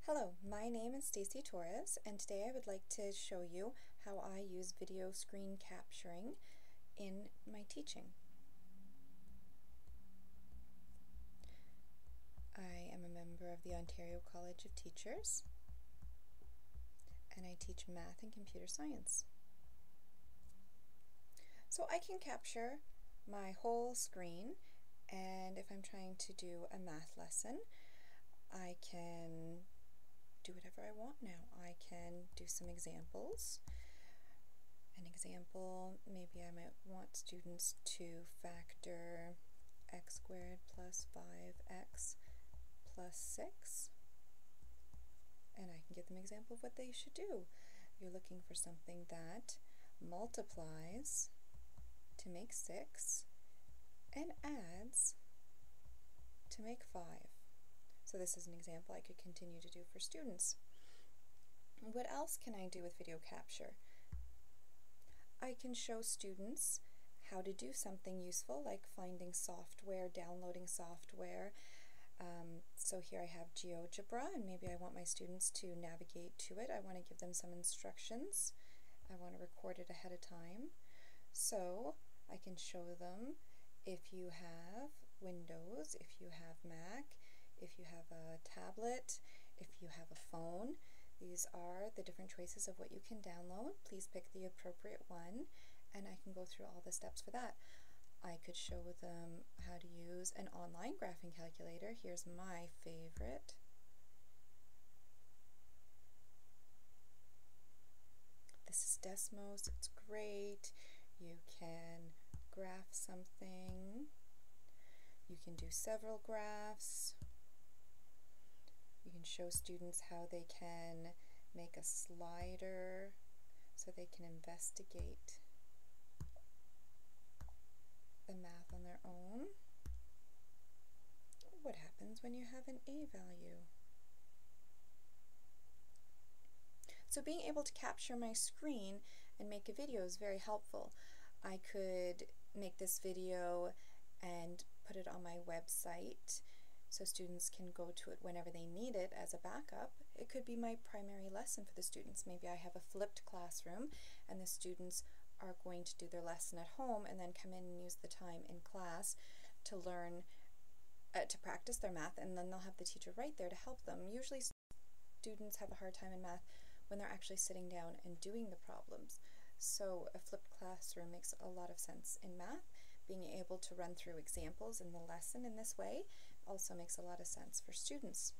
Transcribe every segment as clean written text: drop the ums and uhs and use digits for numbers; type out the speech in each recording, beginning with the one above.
Hello, my name is Stacy Torres, and today I would like to show you how I use video screen capturing in my teaching. I am a member of the Ontario College of Teachers, and I teach math and computer science. So I can capture my whole screen, and if I'm trying to do a math lesson, I can do whatever I want now. I can do some examples. An example, maybe I might want students to factor x squared plus 5x plus 6, and I can give them an example of what they should do. You're looking for something that multiplies to make 6 and adds to make 5. So this is an example I could continue to do for students. What else can I do with video capture? I can show students how to do something useful, like finding software, downloading software. So here I have GeoGebra, and maybe I want my students to navigate to it. I want to give them some instructions. I want to record it ahead of time. So I can show them if you have Windows, if you have Mac, if you have a tablet, if you have a phone. These are the different choices of what you can download. Please pick the appropriate one, and I can go through all the steps for that. I could show them how to use an online graphing calculator. Here's my favorite. This is Desmos. It's great. You can graph something. You can do several graphs. You can show students how they can make a slider so they can investigate the math on their own. What happens when you have an A value? So being able to capture my screen and make a video is very helpful. I could make this video and put it on my website so students can go to it whenever they need it as a backup. It could be my primary lesson for the students. Maybe I have a flipped classroom and the students are going to do their lesson at home and then come in and use the time in class to learn, to practice their math, and then they'll have the teacher right there to help them. Usually students have a hard time in math when they're actually sitting down and doing the problems. So a flipped classroom makes a lot of sense in math. Being able to run through examples in the lesson in this way also makes a lot of sense for students.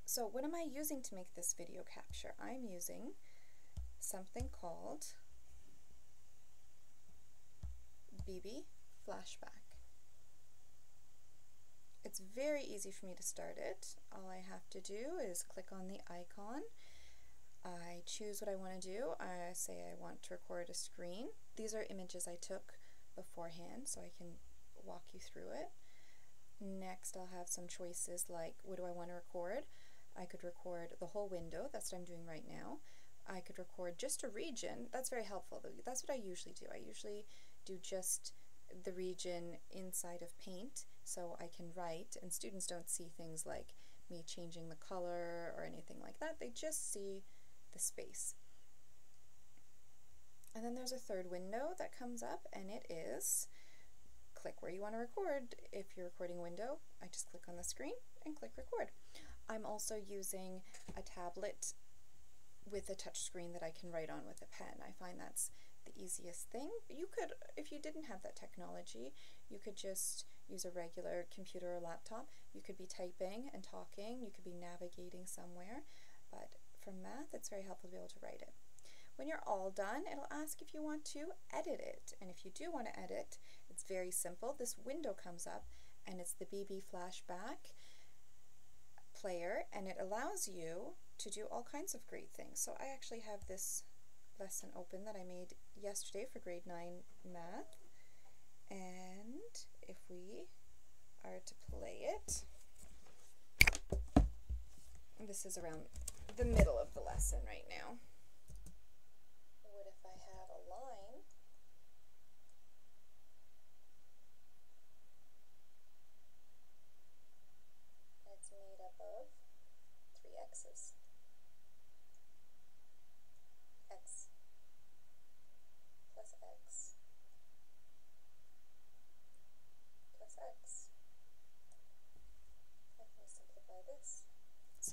So what am I using to make this video capture? I'm using something called BB Flashback. It's very easy for me to start it. All I have to do is click on the icon. I choose what I want to do. I say I want to record a screen. These are images I took beforehand, so I can walk you through it. Next, I'll have some choices like, what do I want to record? I could record the whole window. That's what I'm doing right now. I could record just a region. That's very helpful. That's what I usually do. I usually do just the region inside of Paint, so I can write, and students don't see things like me changing the color or anything like that. They just see the space. And then there's a third window that comes up, and it is click where you want to record. If you're recording a window, I just click on the screen and click record. I'm also using a tablet with a touch screen that I can write on with a pen. I find that's the easiest thing. You could, if you didn't have that technology, you could just use a regular computer or laptop. You could be typing and talking, you could be navigating somewhere, but for math it's very helpful to be able to write it. When you're all done, it'll ask if you want to edit it, and if you do want to edit, it's very simple. This window comes up and it's the BB Flashback player, and it allows you to do all kinds of great things. So I actually have this lesson open that I made yesterday for grade 9 math, and if we are to play it, this is around the middle of the lesson right now. What if I have a line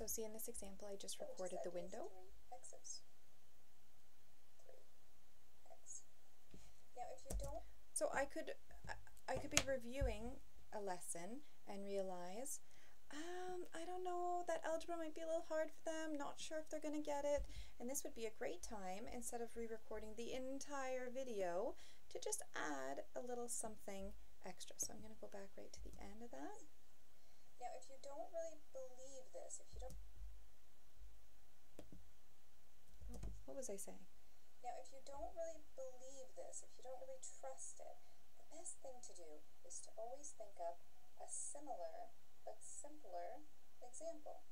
So see, in this example, I just recorded the window. 3x's. 3x. Now, if you don't... So I could be reviewing a lesson and realize, I don't know, that algebra might be a little hard for them, not sure if they're going to get it, and this would be a great time, instead of re-recording the entire video, to just add a little something extra. So I'm going to go back right to the end of that. Now, if you don't really believe this, if you don't... What was I saying? Now, if you don't really believe this, if you don't really trust it, the best thing to do is to always think up a similar but simpler example.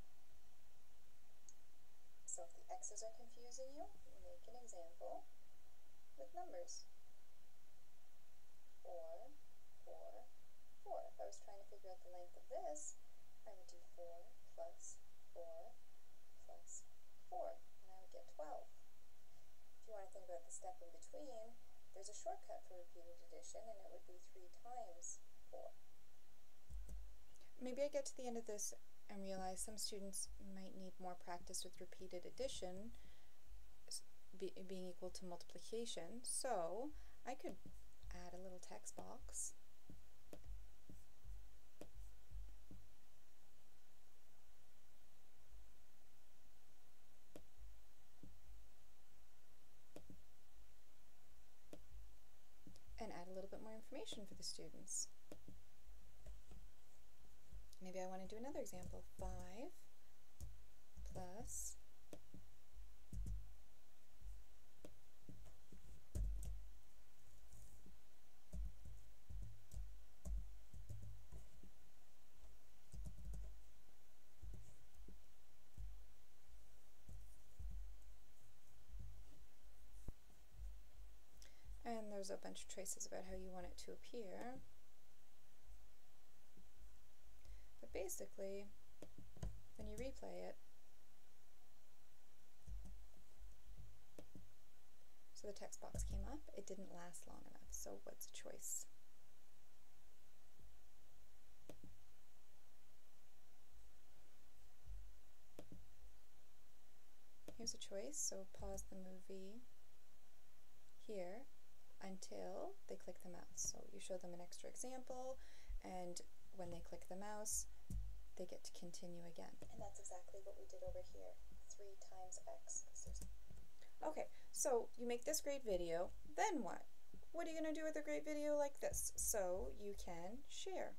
So if the x's are confusing you, make an example with numbers. 4, 4, 4. If I was trying to figure out the length of this, I would do 4 plus 4 plus 4, and I would get 12. If you want to think about the step in between, there's a shortcut for repeated addition, and it would be 3 times 4. Maybe I get to the end of this and realize some students might need more practice with repeated addition being equal to multiplication, so I could add a little text box. And add a little bit more information for the students. Maybe I want to do another example. 5 plus and there's a bunch of choices about how you want it to appear. But basically, when you replay it, so the text box came up, it didn't last long enough, so what's a choice? Here's a choice, so pause the movie here until they click the mouse. So you show them an extra example, and when they click the mouse, they get to continue again. And that's exactly what we did over here, 3 times x. Okay, so you make this great video, then what? What are you going to do with a great video like this? So you can share.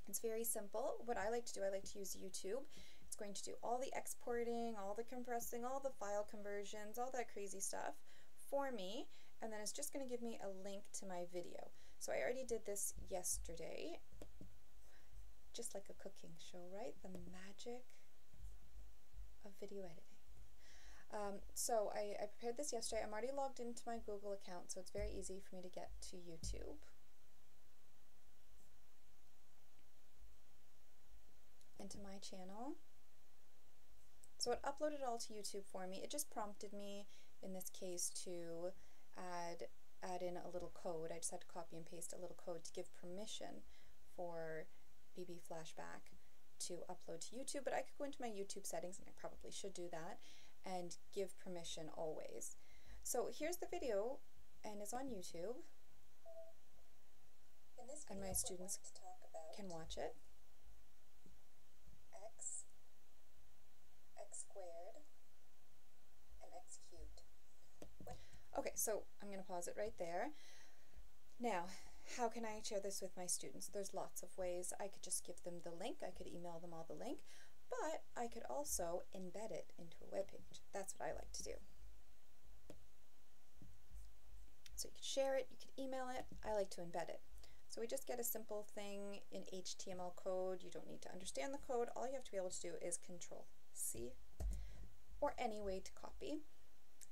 It's very simple. What I like to do, I like to use YouTube. It's going to do all the exporting, all the compressing, all the file conversions, all that crazy stuff for me, and then it's just going to give me a link to my video. So I already did this yesterday, just like a cooking show, right? The magic of video editing. So I prepared this yesterday. I'm already logged into my Google account, so it's very easy for me to get to YouTube. And to my channel. So it uploaded all to YouTube for me. It just prompted me, in this case, to add in a little code. I just had to copy and paste a little code to give permission for BB Flashback to upload to YouTube, but I could go into my YouTube settings, and I probably should do that, and give permission always. So here's the video, and it's on YouTube, and my students can watch it. X squared, and x cubed. Okay, so I'm going to pause it right there. Now, how can I share this with my students? There's lots of ways. I could just give them the link. I could email them all the link, but I could also embed it into a web page. That's what I like to do. So you could share it, you could email it. I like to embed it. So we just get a simple thing in HTML code. You don't need to understand the code. All you have to be able to do is Control-C, or any way to copy.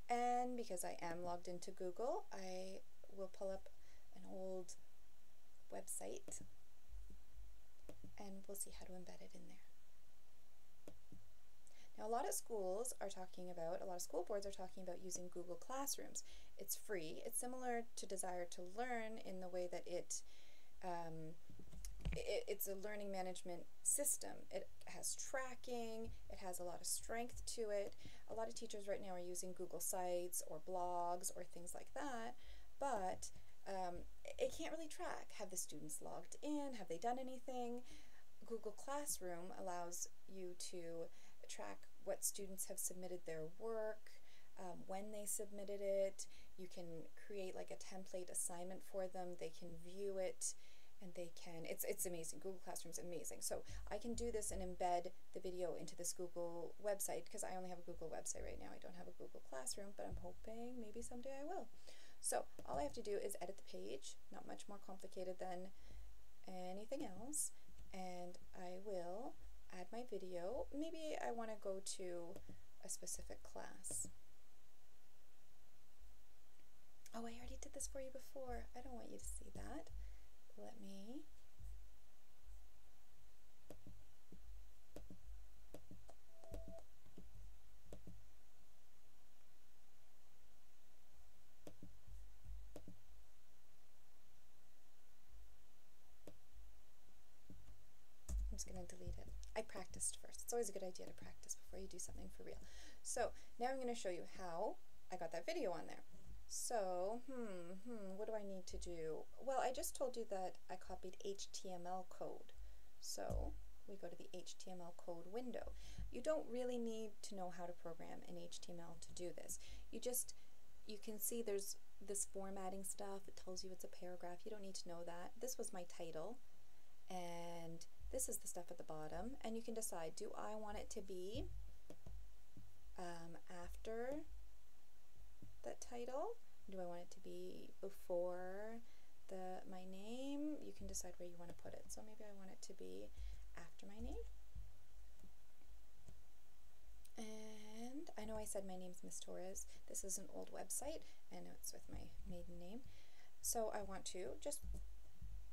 And because I am logged into Google, I will pull up an old website, and we'll see how to embed it in there. Now, a lot of schools are talking about, a lot of school boards are talking about using Google Classrooms. It's free. It's similar to Desire to Learn in the way that it it's a learning management system. It has tracking, it has a lot of strength to it. A lot of teachers right now are using Google Sites or blogs or things like that, but it can't really track. Have the students logged in? Have they done anything? Google Classroom allows you to track what students have submitted their work, when they submitted it. You can create like a template assignment for them. They can view it, and they can, it's amazing. Google Classroom's amazing. So I can do this and embed the video into this Google website, because I only have a Google website right now. I don't have a Google Classroom, but I'm hoping maybe someday I will. So all I have to do is edit the page, not much more complicated than anything else, and I will add my video. Maybe I want to go to a specific class. Oh, I already did this for you before. I don't want you to see that. Let me. I'm just going to delete it. I practiced first. It's always a good idea to practice before you do something for real. So now I'm going to show you how I got that video on there. So, what do I need to do? Well, I just told you that I copied HTML code. So we go to the HTML code window. You don't really need to know how to program in HTML to do this. You can see there's this formatting stuff. It tells you it's a paragraph. You don't need to know that. This was my title, and this is the stuff at the bottom, and you can decide, do I want it to be after that title? Do I want it to be before my name? You can decide where you want to put it. So maybe I want it to be after my name. And I know I said my name's Miss Torres. This is an old website, and it's with my maiden name. So I want to just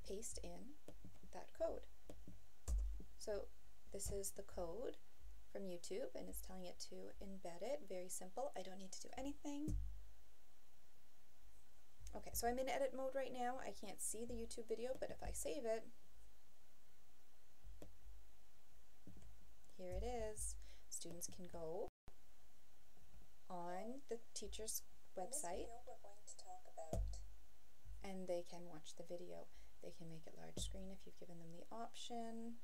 paste in that code. So this is the code from YouTube, and it's telling it to embed it. Very simple. I don't need to do anything. Okay, so I'm in edit mode right now. I can't see the YouTube video, but if I save it, here it is. Students can go on the teacher's website. In this video, we're going to talk about, and they can watch the video. They can make it large screen if you've given them the option.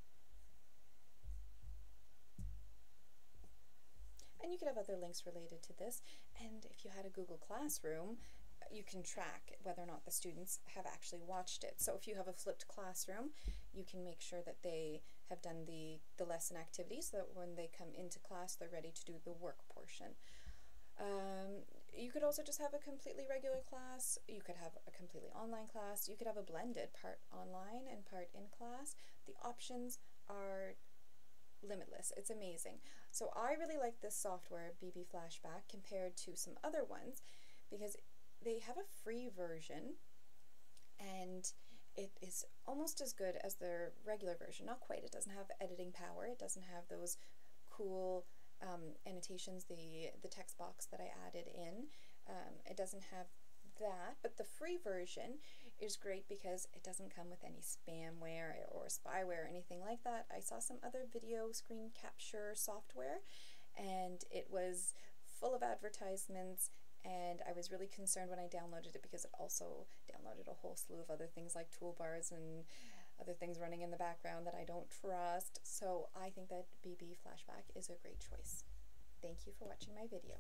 And you could have other links related to this. And if you had a Google Classroom, you can track whether or not the students have actually watched it. So if you have a flipped classroom, you can make sure that they have done the lesson activities, so that when they come into class, they're ready to do the work portion. You could also just have a completely regular class. You could have a completely online class. You could have a blended, part online and part in class. The options are limitless. It's amazing. So I really like this software, BB Flashback, compared to some other ones, because they have a free version, and it is almost as good as their regular version. Not quite. It doesn't have editing power. It doesn't have those cool annotations, the text box that I added in. It doesn't have that, but the free version is great because it doesn't come with any spamware or spyware or anything like that. I saw some other video screen capture software, and it was full of advertisements, and I was really concerned when I downloaded it because it also downloaded a whole slew of other things like toolbars and other things running in the background that I don't trust. So I think that BB Flashback is a great choice. Thank you for watching my video.